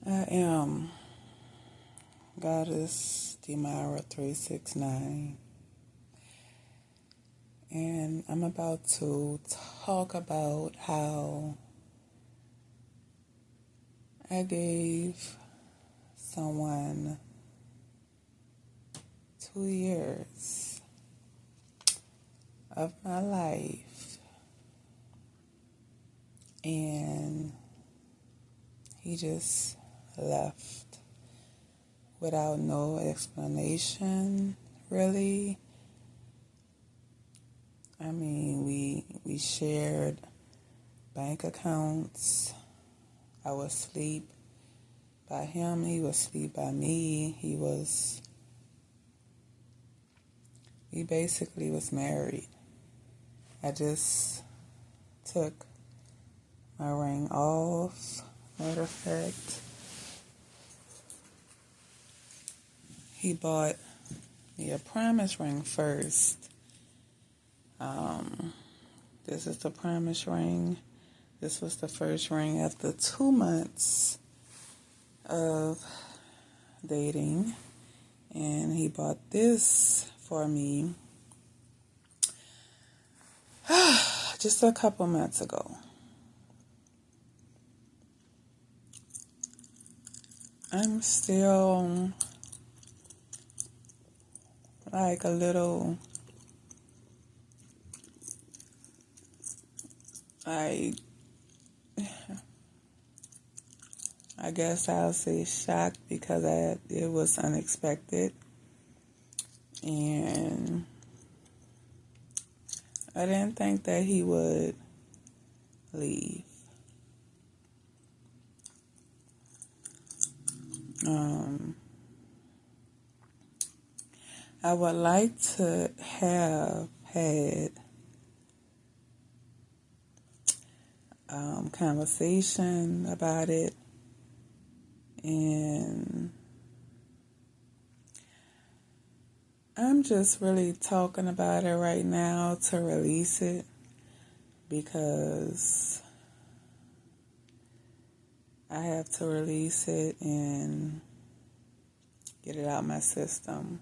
I am Goddess Demara 369, and I'm about to talk about how I gave someone 2 years of my life, and he just left without no explanation, really. I mean, we shared bank accounts. I was asleep by him. He was asleep by me. We basically was married. I just took my ring off. Matter of fact, he bought me a promise ring first. This is the promise ring. This was the first ring after 2 months of dating. And he bought this for me just a couple months ago. I'm still like a little, I guess I'll say shocked because it was unexpected. And I didn't think that he would leave. I would like to have had conversation about it, and I'm just really talking about it right now to release it because I have to release it and get it out my system.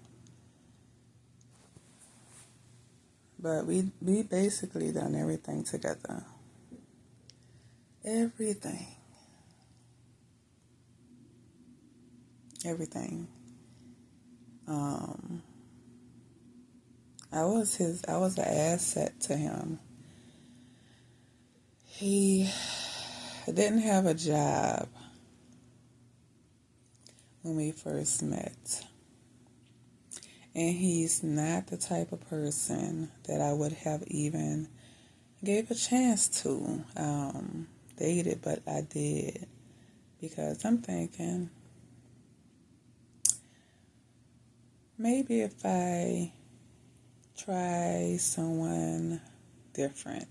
But we basically done everything together. Everything. I was an asset to him. He didn't have a job when we first met. And he's not the type of person that I would have even gave a chance to date it, but I did. Because I'm thinking, maybe if I try someone different,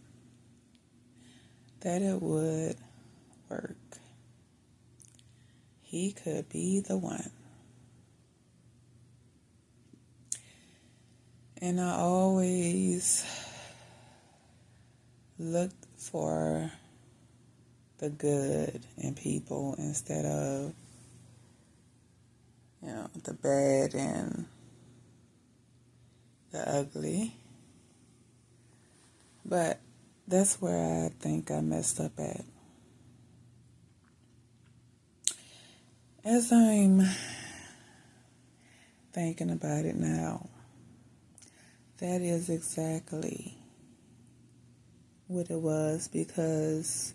that it would work. He could be the one. And I always looked for the good in people instead of, the bad and the ugly. But that's where I think I messed up at. As I'm thinking about it now, that is exactly what it was, because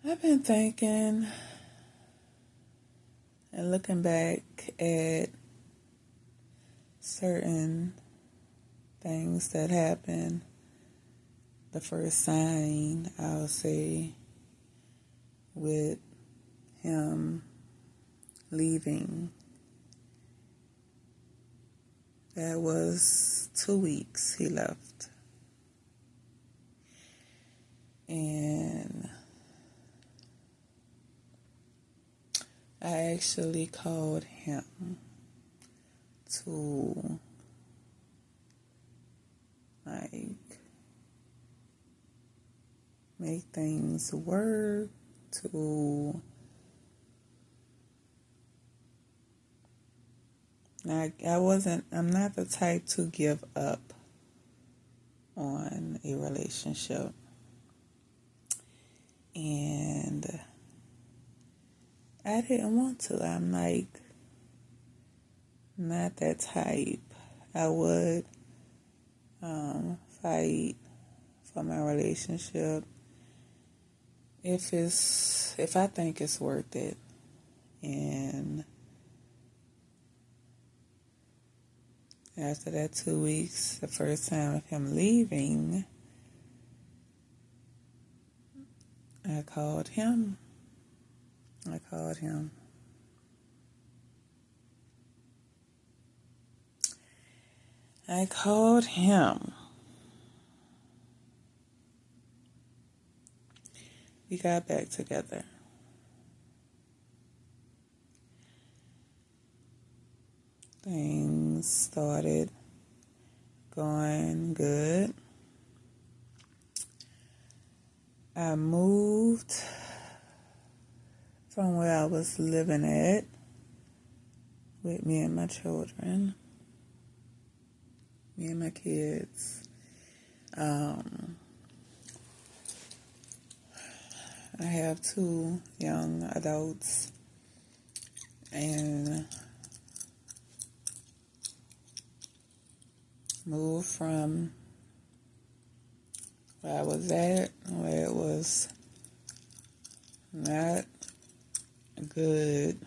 I've been thinking and looking back at certain things that happened. The first sign, I'll say, with him leaving, that was 2 weeks he left. And I actually called him to make things work, to I'm not the type to give up on a relationship. And I didn't want to. I'm like, not that type. I would fight for my relationship if I think it's worth it. And after that 2 weeks, the first time of him leaving, I called him. I called him. We got back together. Things started going good. I moved from where I was living at with me and my children, me and my kids. I have 2 young adults, and moved from where I was at, where it was not good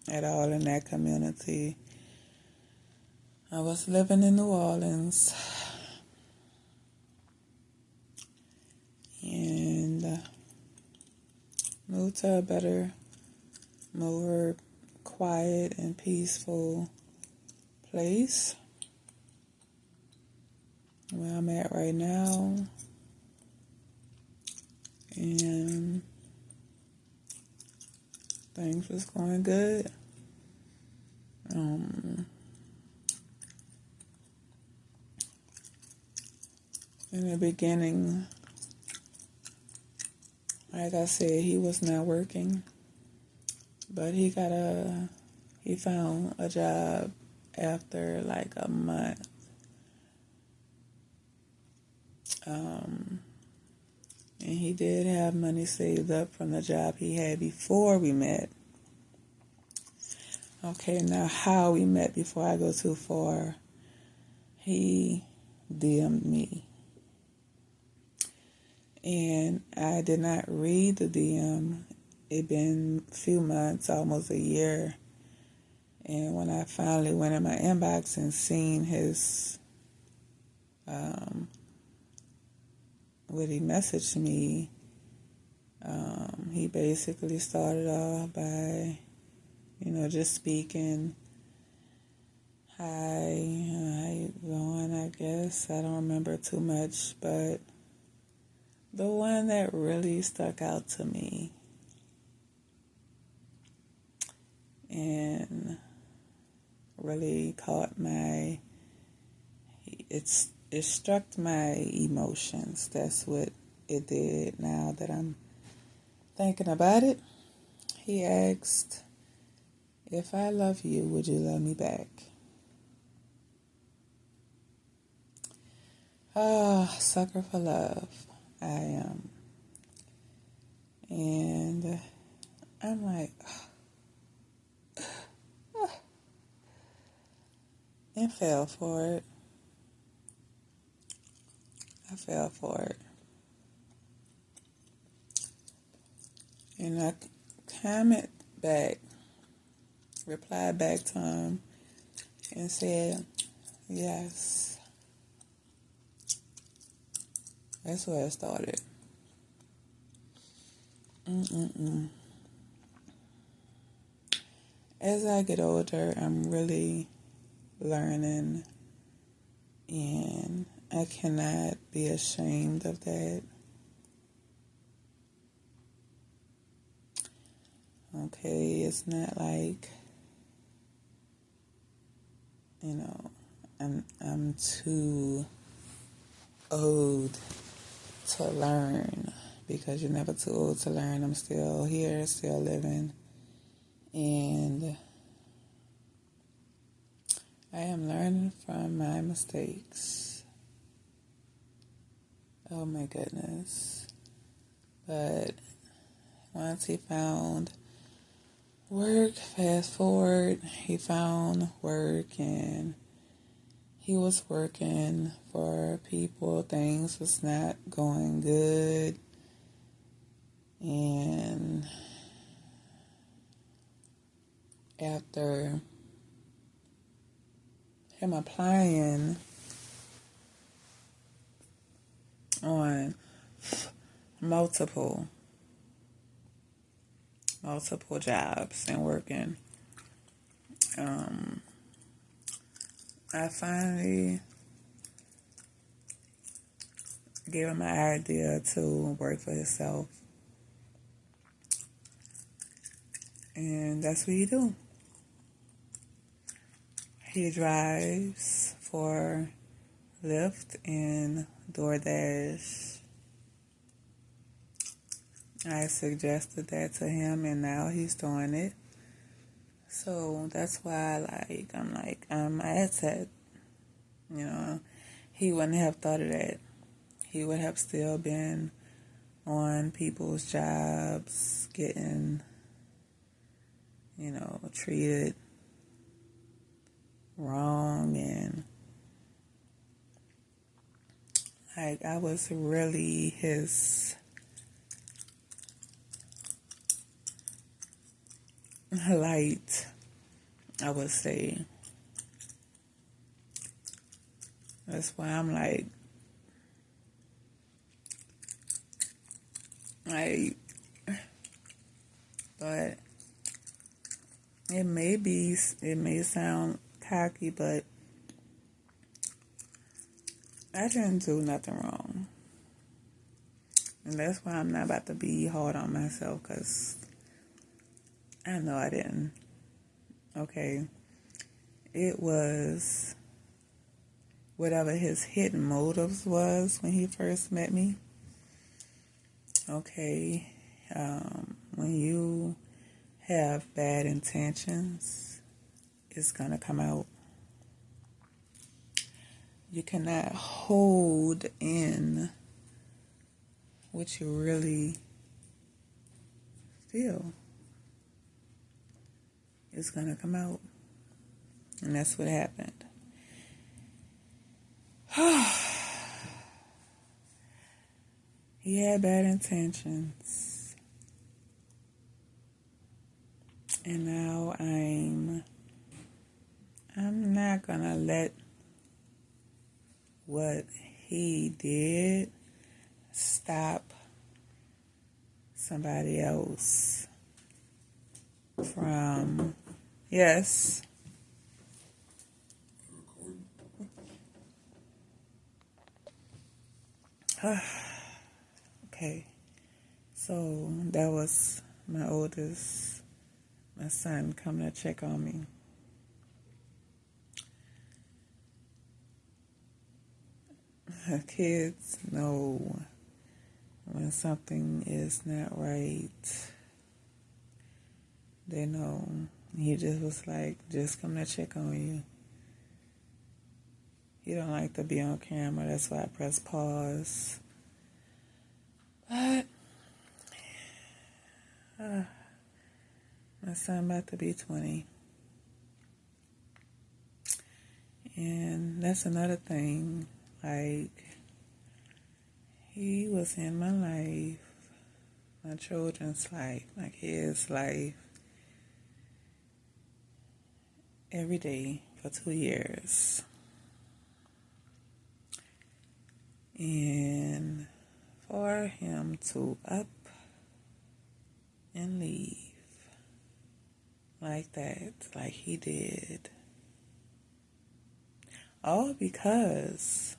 at all in that community. I was living in New Orleans, and moved to a better, more quiet and peaceful place where I'm at right now. And things was going good. In the beginning, like I said, he was not working, but he found a job after like a month. And he did have money saved up from the job he had before we met. Okay, now how we met before I go too far. He DM'd me. And I did not read the DM. It been a few months, almost a year. And when I finally went in my inbox and seen his, what he messaged me, he basically started off by, just speaking. Hi, how you going, I guess. I don't remember too much, but the one that really stuck out to me and really caught it struck my emotions. That's what it did. Now that I'm thinking about it, he asked, if I love you, would you love me back? Sucker for love. I am. And I'm like, and fell for it. I fell for it. And I replied back to him and said, yes. That's where it started. As I get older, I'm really learning, and I cannot be ashamed of that. Okay, it's not like, I'm too old to learn, because you're never too old to learn. I'm still here, still living, and I am learning from my mistakes. Oh my goodness. But once he found work, fast forward, he found work and he was working for people. Things was not going good. And after him applying on multiple jobs and working, I finally gave him an idea to work for himself. And that's what he do. He drives for Lyft and DoorDash. I suggested that to him and now he's doing it. So that's why I'm an asset. You know, he wouldn't have thought of that. He would have still been on people's jobs, getting, treated wrong, and I was really his light, I would say. That's why I'm but it may sound cocky, but I didn't do nothing wrong. And that's why I'm not about to be hard on myself, because I know I didn't. Okay. It was whatever his hidden motives was when he first met me. Okay. When you have bad intentions, it's going to come out. You cannot hold in what you really feel. It's going to come out. And that's what happened. He had bad intentions. And now I'm not going to let what he did stop somebody else from, yes. Okay, so that was my son coming to check on me. Kids know when something is not right. They know. He just was like, just come to check on you. He don't like to be on camera. That's why I press pause. But my son about to be 20. And that's another thing. He was in my life, my children's life, my kids' life, every day for 2 years. And for him to up and leave like that, like he did, all because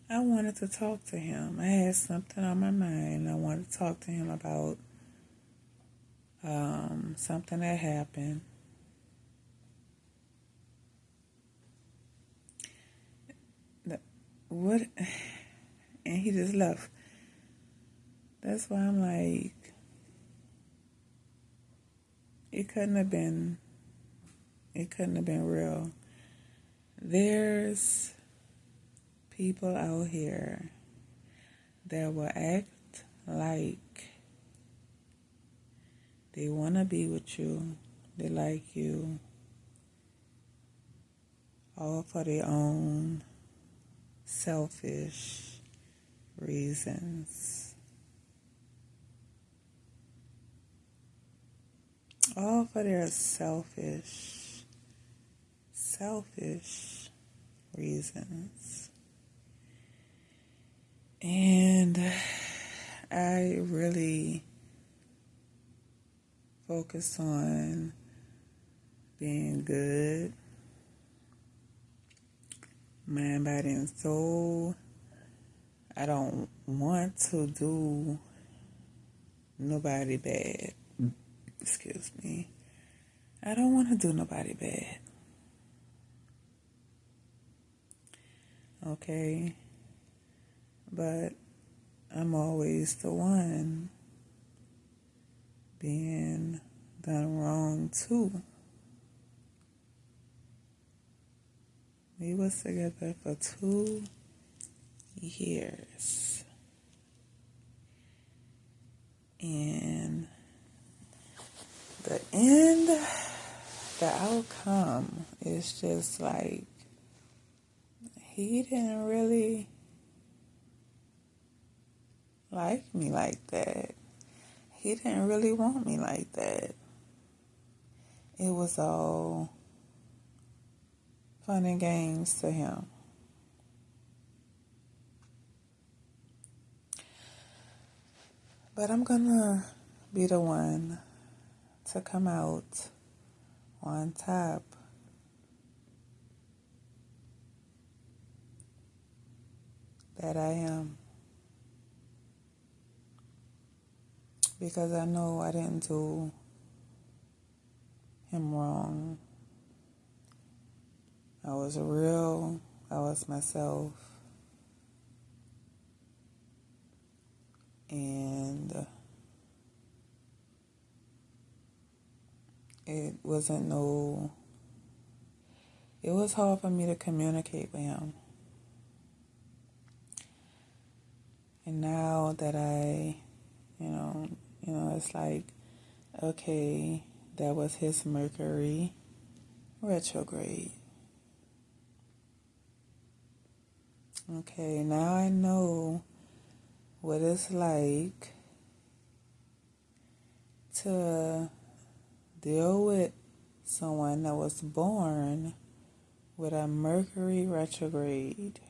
I wanted to talk to him. I had something on my mind. I wanted to talk to him about something that happened. What? And he just left. That's why I'm like, it couldn't have been It couldn't have been real. There's people out here that will act like they want to be with you, they like you, all for their own selfish reasons. All for their selfish reasons. And I really focus on being good, mind, body, and soul. I don't want to do nobody bad. Excuse me. I don't want to do nobody bad. Okay? But I'm always the one being done wrong too. We was together for 2 years. And the end, the outcome is just like, he didn't really like me like that. He didn't really want me like that. It was all fun and games to him. But I'm gonna be the one to come out on top. That I am. Because I know I didn't do him wrong. I was real. I was myself. And it was hard for me to communicate with him. And now that it's like, okay, that was his Mercury retrograde. Okay, now I know what it's like to deal with someone that was born with a Mercury retrograde.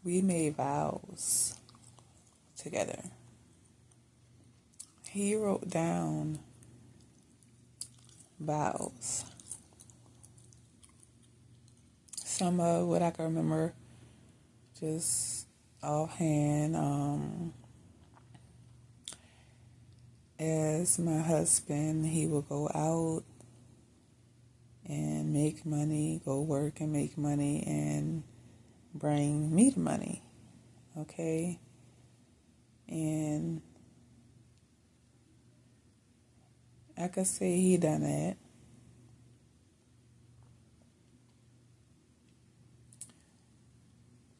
We made vows together. He wrote down vows. Some of what I can remember just offhand, as my husband, he would go out and make money, go work and make money and bring me the money, okay? And I could say he done that.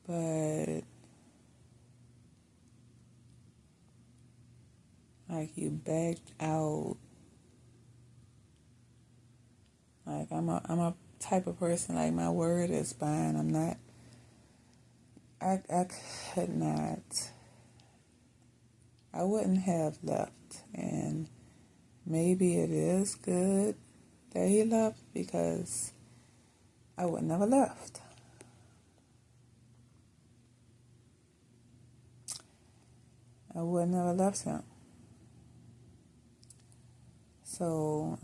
But like, you backed out. Like, I'm a type of person, like, my word is bond. I'm not, I could not, I wouldn't have left. And maybe it is good that he left, because I would never left. I would never left him. So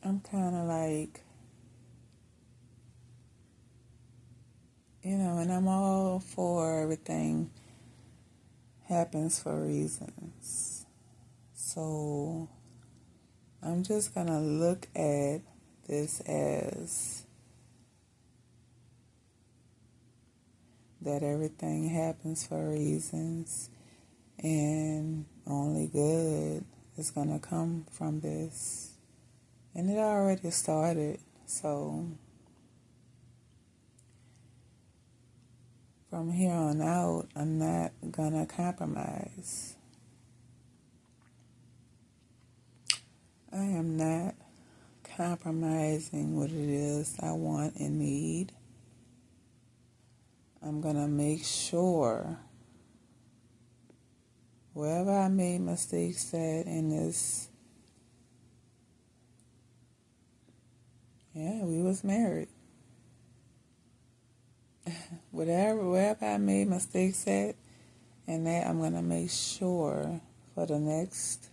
I'm kind of like, and I'm all for everything happens for reasons. So I'm just going to look at this as that everything happens for reasons, and only good is going to come from this. And it already started. So from here on out, I'm not going to compromise. I am not compromising what it is I want and need. I'm going to make sure wherever I made mistakes at in this, we was married. Wherever I made mistakes at, and that I'm going to make sure for the next,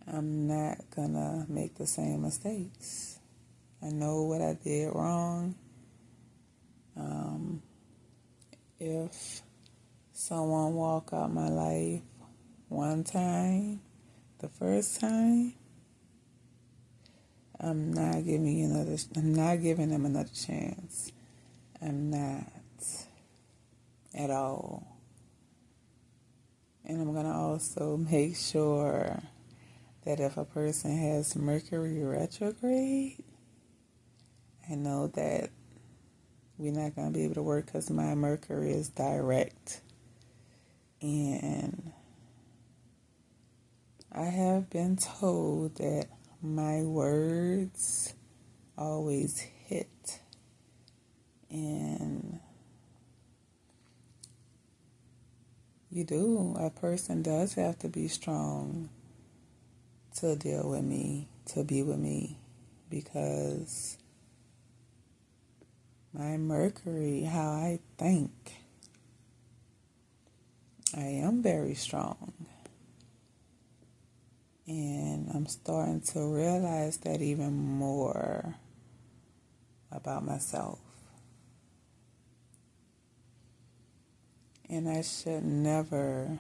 I'm not going to make the same mistakes. I know what I did wrong. If someone walk out my life one time, the first time, I'm not giving them another chance. I'm not at all. And I'm going to also make sure that if a person has Mercury retrograde, I know that we're not going to be able to work because my Mercury is direct. And I have been told that my words always hit. And you do. A person does have to be strong to deal with me, to be with me, because my Mercury, how I think, I am very strong. And I'm starting to realize that even more about myself. And I should never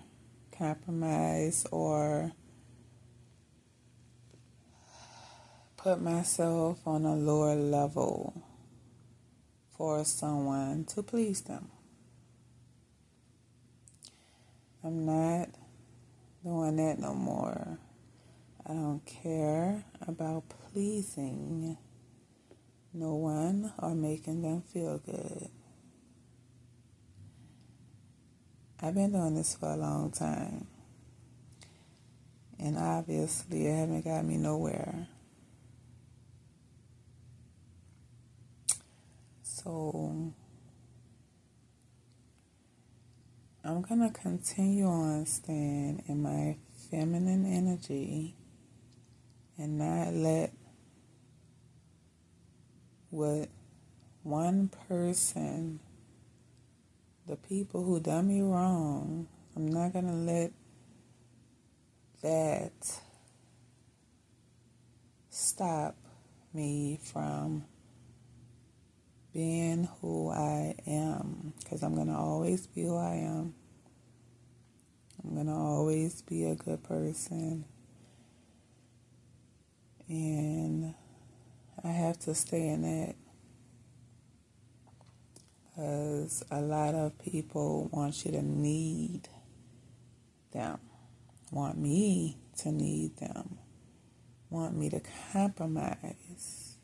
compromise or put myself on a lower level for someone to please them. I'm not doing that no more. I don't care about pleasing no one or making them feel good. I've been doing this for a long time. And obviously it haven't got me nowhere. So I'm going to continue on staying in my feminine energy and not let what one person, the people who done me wrong, I'm not going to let that stop me from being who I am, because I'm going to always be who I am. I'm going to always be a good person. And I have to stay in that, because a lot of people want you to need them, want me to need them, want me to compromise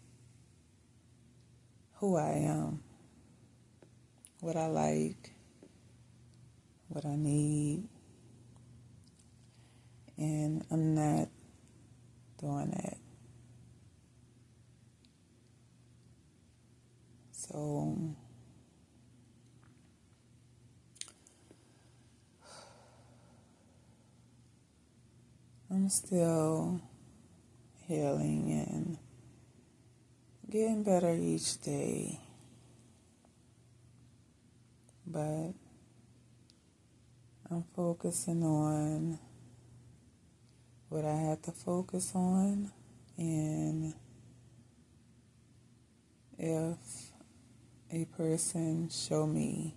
who I am, what I like, what I need, and I'm not doing that. So I'm still healing and getting better each day. But I'm focusing on what I have to focus on. And if a person show me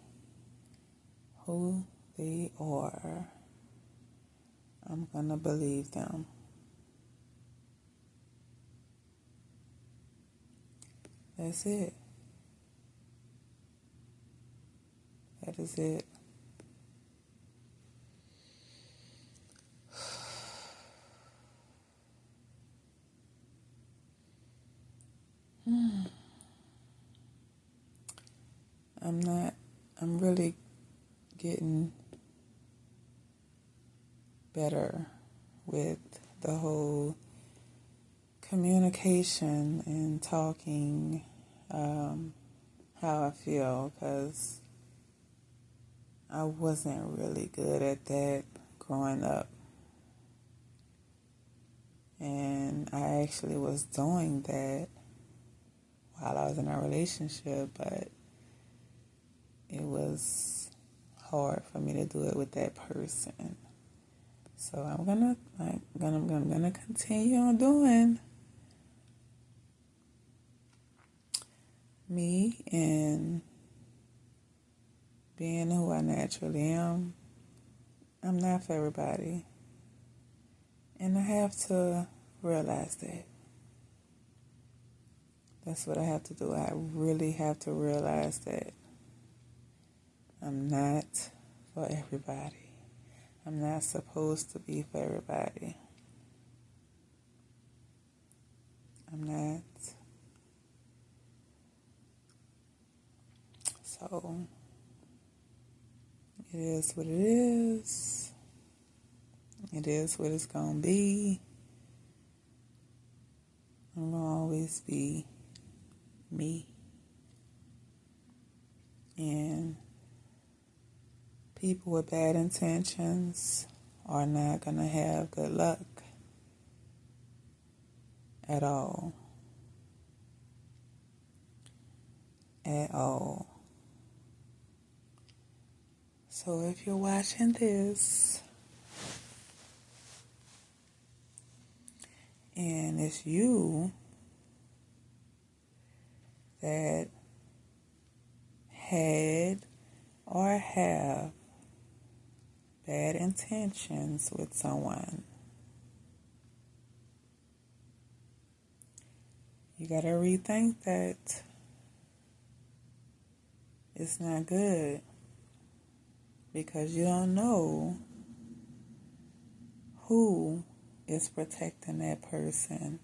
who they are, I'm going to believe them. That's it. That is it. I'm really getting better with the whole communication and talking how I feel, because I wasn't really good at that growing up. And I actually was doing that while I was in a relationship, but it was hard for me to do it with that person. So I'm gonna continue on doing me and being who I naturally am. I'm not for everybody. And I have to realize that. That's what I have to do. I really have to realize that I'm not for everybody. I'm not supposed to be for everybody. I'm not. So, it is what it is. It is what it's going to be. I'm going to always be me. And people with bad intentions are not going to have good luck at all. At all. So if you're watching this and it's you that had or have bad intentions with someone, you gotta rethink that. It's not good, because you don't know who is protecting that person.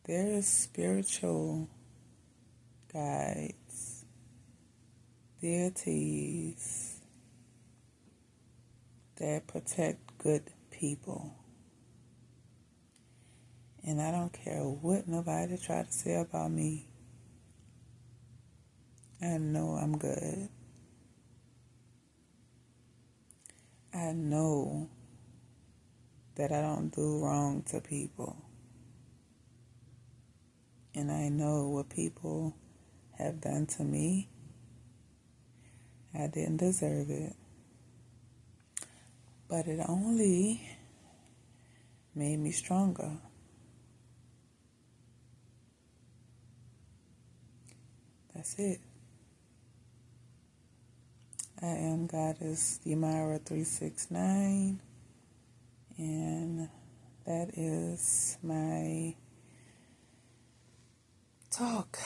There's spiritual guides, deities that protect good people. And I don't care what nobody try to say about me. I know I'm good. I know that I don't do wrong to people. And I know what people have done to me. I didn't deserve it. But it only made me stronger. That's it. I am Goddess Yamira 369, and that is my talk.